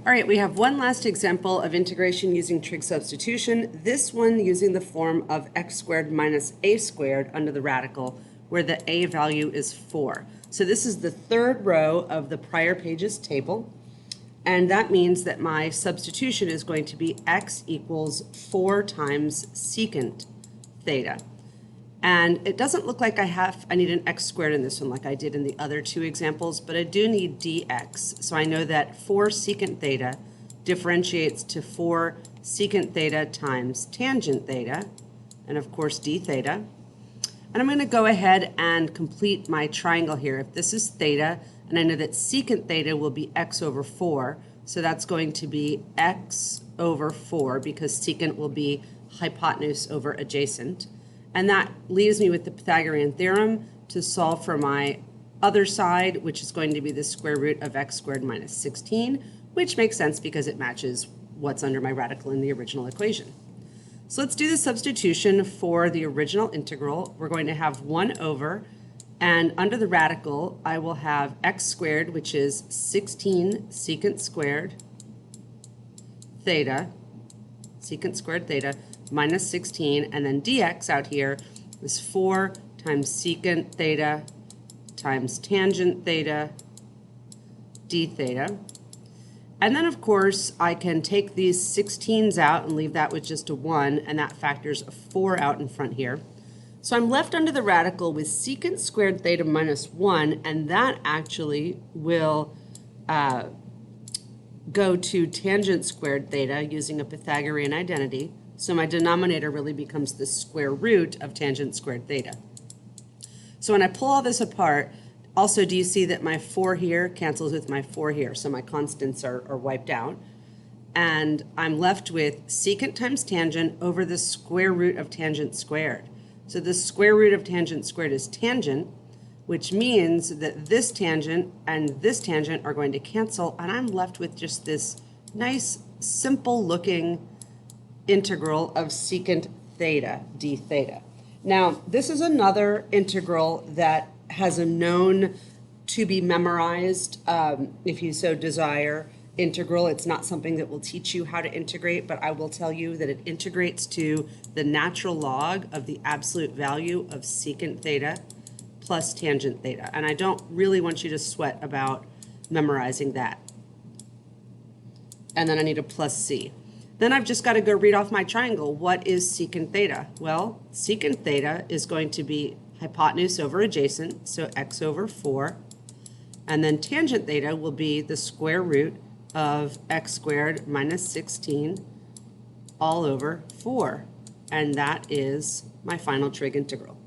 All right, we have one last example of integration using trig substitution, this one using the form of x squared minus a squared under the radical, where the a value is 4. So this is the third row of the prior page's table, and that means that my substitution is going to be x equals 4 times secant theta. And it doesn't look like I need an x squared in this one like I did in the other two examples, but I do need dx. So I know that 4 secant theta differentiates to 4 secant theta times tangent theta, and of course d theta. And I'm going to go ahead and complete my triangle here. If this is theta, and I know that secant theta will be x over 4, so that's going to be x over 4 because secant will be hypotenuse over adjacent. And that leaves me with the Pythagorean theorem to solve for my other side, which is going to be the square root of x squared minus 16, which makes sense because it matches what's under my radical in the original equation. So let's do the substitution for the original integral. We're going to have 1 over, and under the radical, I will have x squared, which is 16 secant squared theta, secant squared theta, minus 16, and then dx out here is 4 times secant theta times tangent theta d theta. And then, of course, I can take these 16s out and leave that with just a 1, and that factors a 4 out in front here. So I'm left under the radical with secant squared theta minus 1, and that actually will go to tangent squared theta using a Pythagorean identity. So my denominator really becomes the square root of tangent squared theta. So when I pull all this apart, also do you see that my 4 here cancels with my 4 here? So my constants are wiped out. And I'm left with secant times tangent over the square root of tangent squared. So the square root of tangent squared is tangent, which means that this tangent and this tangent are going to cancel, and I'm left with just this nice, simple looking integral of secant theta d theta. Now, this is another integral that has a known to be memorized, if you so desire, integral. It's not something that will teach you how to integrate, but I will tell you that it integrates to the natural log of the absolute value of secant theta plus tangent theta. And I don't really want you to sweat about memorizing that. And then I need a plus c. Then I've just got to go read off my triangle. What is secant theta? Well, secant theta is going to be hypotenuse over adjacent, so x over 4. And then tangent theta will be the square root of x squared minus 16 all over 4. And that is my final trig integral.